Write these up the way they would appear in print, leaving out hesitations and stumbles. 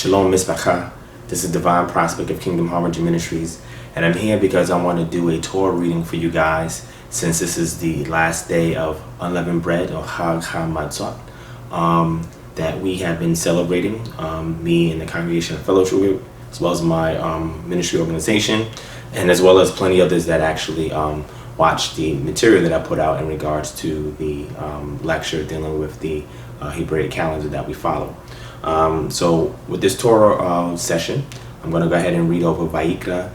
Shalom Mizpacha. This is Divine Prospect of Kingdom Harmony Ministries, and I'm here because I want to do a Torah reading for you guys, since this is the last day of Unleavened Bread, or Chag HaMatzot, that we have been celebrating, me and the Congregation of Fellowship Group, as well as my ministry organization, and as well as plenty others that actually watched the material that I put out in regards to the lecture dealing with the Hebraic calendar that we follow. So with this Torah session, I'm going to go ahead and read over Vayikra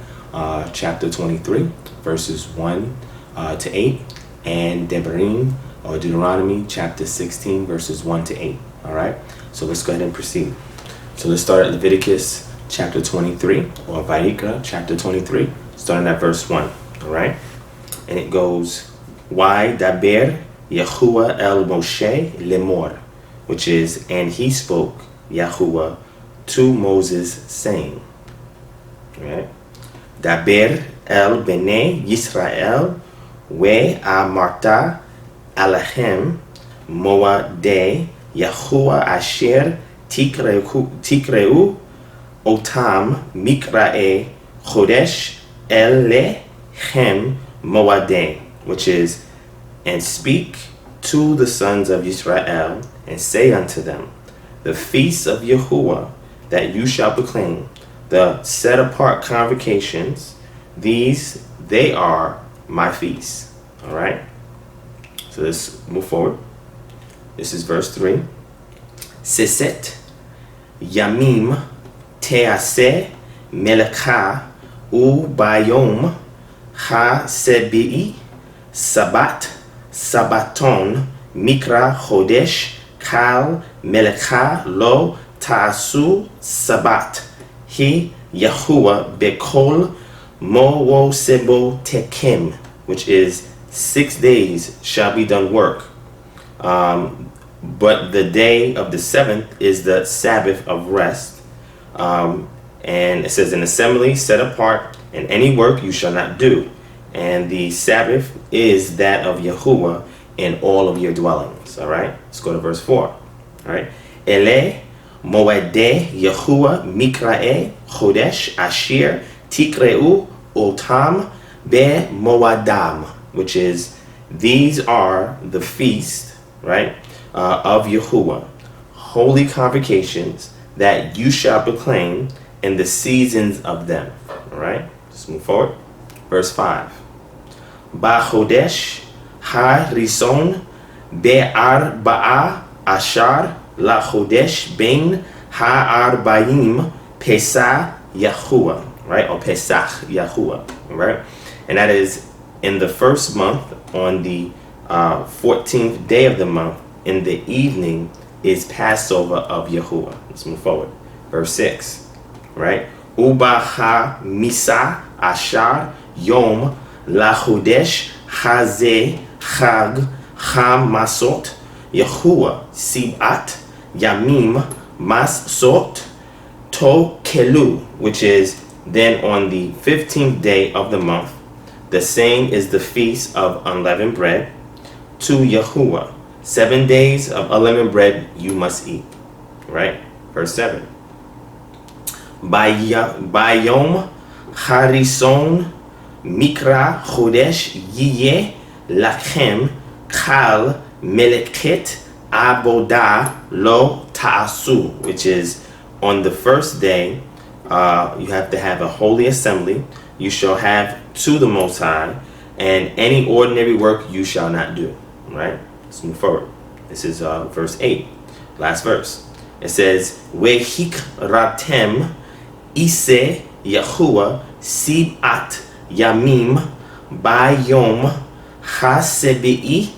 chapter 23, verses 1 to 8, and Devarim, or Deuteronomy chapter 16, verses 1 to 8. All right, so let's go ahead and proceed. So let's start at Leviticus chapter 23, or Vayikra chapter 23, starting at verse 1. All right, and it goes, Why daber Yahuwah el Moshe lemor, which is, and he spoke, Yahuwah, to Moses, saying, right? Daber el bnei Yisrael we amarta alachem moadei Yahuwah asher tikreu otam mikrae chodesh el lechem moadei, which is, and speak to the sons of Israel, and say unto them, the feasts of Yahuwah that you shall proclaim, the set apart convocations, these, they are my feasts. All right, so let's move forward. This is verse 3. Siset yamim teaseh melekha u bayom ha sebi'i sabat sabaton mikra chodesh kal melekha lo ta'asu sabat he Yahuwah bekol mo'osebo tekem, which is 6 days shall be done work, but the day of the seventh is the Sabbath of rest. And it says, an assembly set apart, and any work you shall not do, and the Sabbath is that of Yahuwah in all of your dwellings. All right, let's go to verse 4. All right, Ele moedeh Yahuwah mikrae chodesh asher tikreu otam be moadam, which is, these are the feast, right, of Yahuwah, holy convocations that you shall proclaim in the seasons of them. All right, let's move forward. Verse 5. Ba chodesh ha rison be'arba'a ashar la chodesh ben ha'arbaim pesach Yahuwah, right, or Pesach Yahuwah, right, and that is in the first month, on the 14th day of the month, in the evening, is Passover of Yahuwah. Let's move forward. Verse 6, right, Uba ha misa ashar yom la chodesh hazeh chag chamasot Yahuwah sibat yamim masot to kelu, which is then on the 15th day of the month. The same is the feast of unleavened bread to Yahuwah. 7 days of unleavened bread you must eat. Right? Verse 7. Bayom harison mikra chodesh yiyeh lachem kal meleket abodah lo ta'asu, which is, on the first day, you have to have a holy assembly. You shall have to the Most High, and any ordinary work you shall not do. Right? Let's move forward. This is verse 8, last verse. It says, Vehikratem ise Yahuwah sibat yamim bayom hasebi'i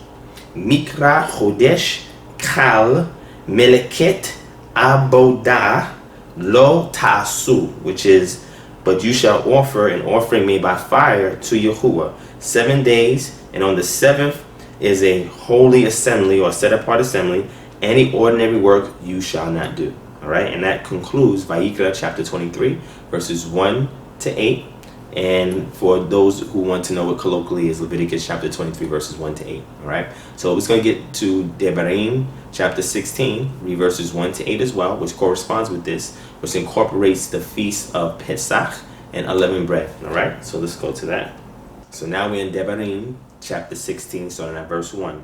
mikra chodesh kal meleket abodah lo ta'asu, which is, but you shall offer an offering made by fire to Yahuwah 7 days, and on the seventh is a holy assembly, or set apart assembly. Any ordinary work you shall not do. All right, and that concludes Vayikra chapter 23, verses 1 to 8, And for those who want to know what colloquially is, Leviticus chapter 23, verses 1 to 8. All right. So it's going to get to Devarim chapter 16, read verses 1 to 8 as well, which corresponds with this, which incorporates the feast of Pesach and unleavened bread. All right. So let's go to that. So now we're in Devarim chapter 16, starting at verse 1.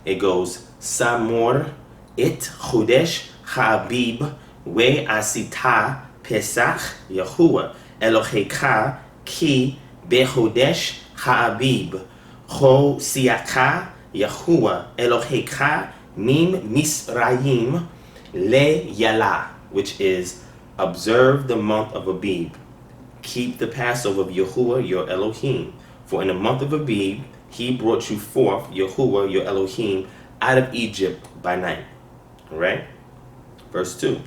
It goes, Samor it Chodesh Ha'abib we asita Pesach Yahuwah Elohecha ki bechodesh Ha'abib Ho siaka Yahuwah Elohecha mim Misraim le Yala, which is observe the month of Abib. Keep the Passover of Yahuwah your Elohim. For in the month of Abib, he brought you forth, Yahuwah your Elohim, out of Egypt by night. All right? Verse 2.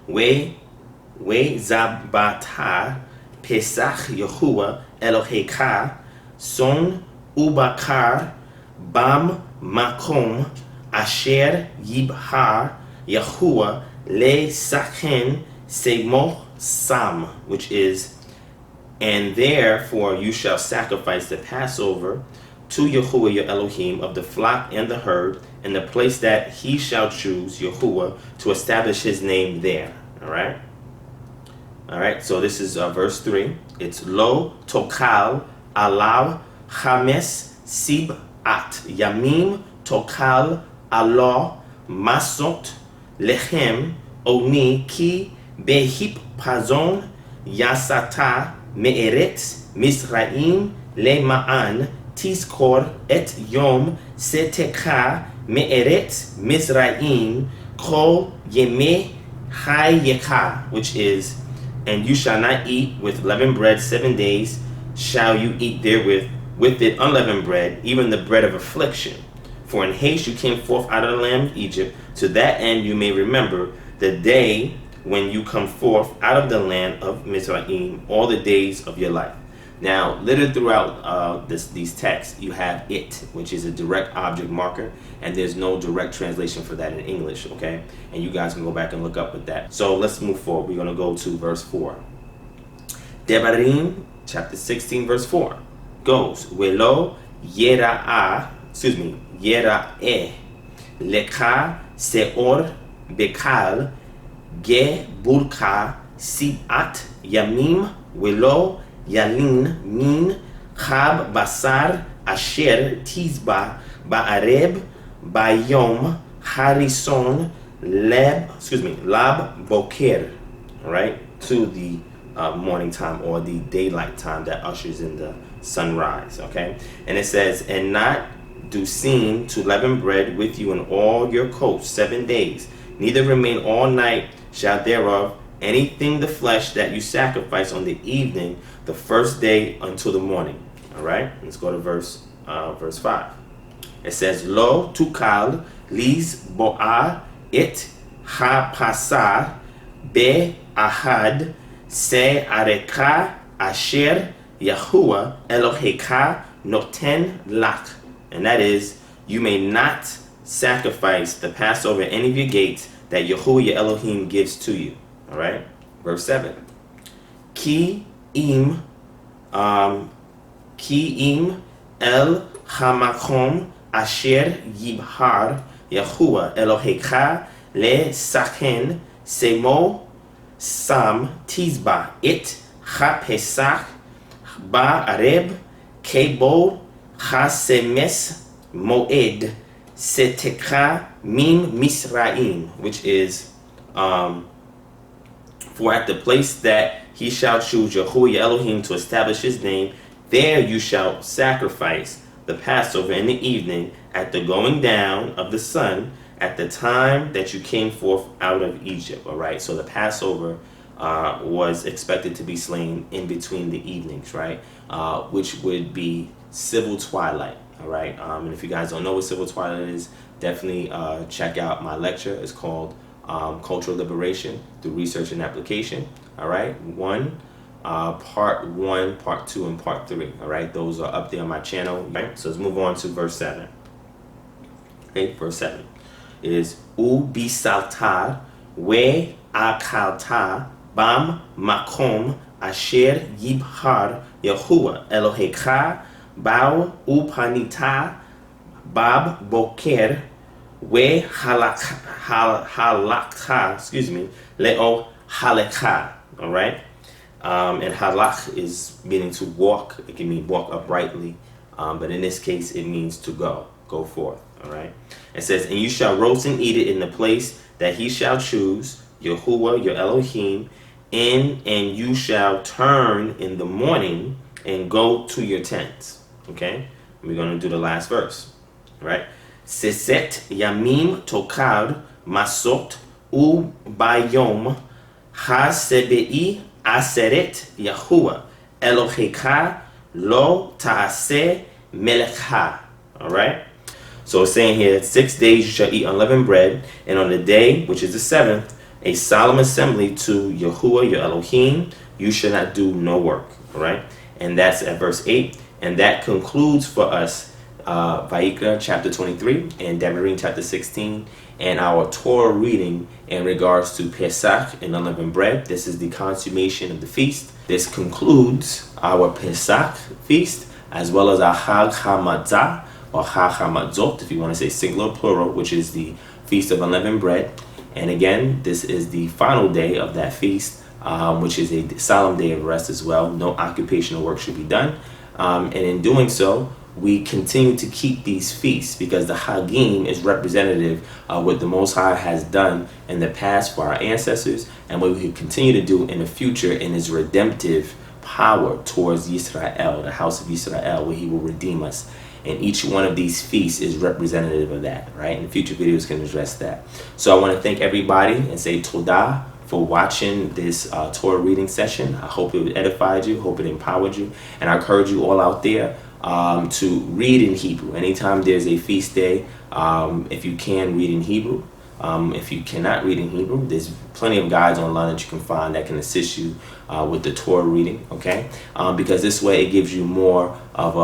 We zabata Pesach Yahuwah Elohecha son ubakar bam makom asher yibhar Yahuwah le sachen semoch sam, which is, and therefore you shall sacrifice the Passover to Yahuwah your Elohim of the flock and the herd in the place that he shall choose, Yahuwah, to establish his name there. All right? All right, so this is verse 3. It's Lo Tokal Alav Chames Sib At Yamim Tokal Allah Masot Lechem Oni Ki Behip Pazon Yasata Me'eretz Misraim Lema'an Tizkor et Yom Seteka Me'eretz Misraim Kol Yemeh Hayeka, which is, and you shall not eat with leavened bread 7 days, shall you eat therewith with it unleavened bread, even the bread of affliction. For in haste you came forth out of the land of Egypt, to that end you may remember the day when you come forth out of the land of Mizraim all the days of your life. Now, littered throughout these texts, you have it, which is a direct object marker, and there's no direct translation for that in English, okay? And you guys can go back and look up with that. So let's move forward. We're going to go to verse 4. Devarim, chapter 16, verse 4, goes, Velo yera'eh leka seor bekal ge burka sibat yamim velo Yalin min chab basar asher tizba ba'areb bayom harison lab boker, all right, to the morning time or the daylight time that ushers in the sunrise, okay? And it says, and not do seem to leaven bread with you in all your coasts 7 days, neither remain all night shall thereof anything the flesh that you sacrifice on the evening the first day until the morning. All right, let's go to verse 5. It says, Lo tukal liz bo'a it ha pasar be ahad se areka asher Yahuwah Elohecha noten lach. And that is, you may not sacrifice the Passover at any of your gates that Yahuwah your Elohim gives to you. All right, verse 7. Ki im el hamakom asher yibhar Yahuwah Elohecha le sachen semo sam tizba it ha pesach ba areb kebo ha semes moed seteka min misraim, which is for at the place that he shall choose Yahuwah your Elohim to establish his name, there you shall sacrifice the Passover in the evening at the going down of the sun at the time that you came forth out of Egypt. All right, so the Passover was expected to be slain in between the evenings, right, which would be civil twilight. All right, and if you guys don't know what civil twilight is, definitely check out my lecture. It's called Cultural Liberation Through Research and Application. All right, part 1, part 2, and part 3. All right, those are up there on my channel. Right, so let's move on to verse 7. Okay, verse 7 is bisaltar we akalta bam makom asher yibhar Yahuwah Elohecha ba'u upanita bab boker we halakha, leo halakha. All right. And halach is meaning to walk. It can mean walk uprightly. But in this case, it means to go forth. All right. It says, and you shall roast and eat it in the place that he shall choose, Yahuwah, your Elohim, and you shall turn in the morning and go to your tents. Okay. We're going to do the last verse. All right. Seset yamim tokad masot u bayom ha-sebe'i aseret Yahuwah Elohecha lo ta'aseh melechha. All right. So it's saying here, 6 days you shall eat unleavened bread, and on the day, which is the 7th, a solemn assembly to Yahuwah, your Elohim, you shall not do no work. All right. And that's at verse 8. And that concludes for us Vayikra chapter 23 and Devarim chapter 16, and our Torah reading in regards to Pesach and unleavened bread. This is the consummation of the feast. This concludes our Pesach feast, as well as our Chag HaMatzah, or Chag HaMatzot, if you want to say singular plural, which is the feast of unleavened bread. And again, this is the final day of that feast, which is a solemn day of rest as well. No occupational work should be done. And in doing so, we continue to keep these feasts because the Hagim is representative of what the Most High has done in the past for our ancestors and what we can continue to do in the future in his redemptive power towards Yisrael, the house of Yisrael, where he will redeem us. And each one of these feasts is representative of that, right? And future videos can address that. So I want to thank everybody and say Todah for watching this Torah reading session. I hope it edified you, hope it empowered you, and I encourage you all out there to read in Hebrew. Anytime there's a feast day, if you can, read in Hebrew. If you cannot read in Hebrew, there's plenty of guides online that you can find that can assist you with the Torah reading, okay? Because this way it gives you more of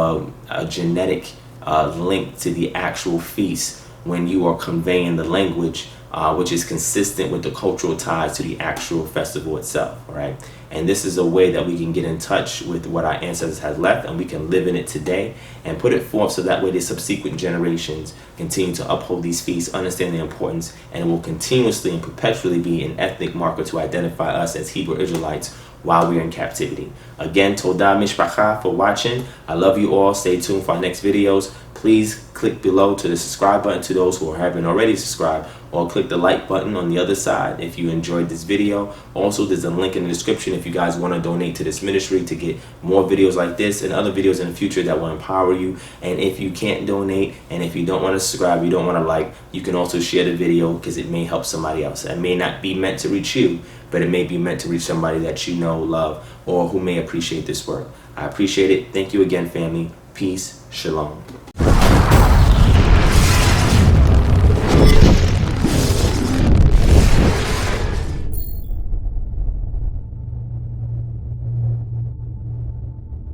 a genetic link to the actual feast when you are conveying the language, which is consistent with the cultural ties to the actual festival itself, right? And this is a way that we can get in touch with what our ancestors had left, and we can live in it today and put it forth so that way the subsequent generations continue to uphold these feasts, understand the importance, and it will continuously and perpetually be an ethnic marker to identify us as Hebrew Israelites while we're in captivity. Again, Todah Mishpacha for watching. I love you all. Stay tuned for our next videos. Please click below to the subscribe button to those who haven't already subscribed, or click the like button on the other side if you enjoyed this video. Also, there's a link in the description if you guys want to donate to this ministry to get more videos like this and other videos in the future that will empower you. And if you can't donate, and if you don't want to subscribe, you don't want to like, you can also share the video because it may help somebody else. It may not be meant to reach you, but it may be meant to reach somebody that you know, love, or who may appreciate this work. I appreciate it. Thank you again, family. Peace. Shalom.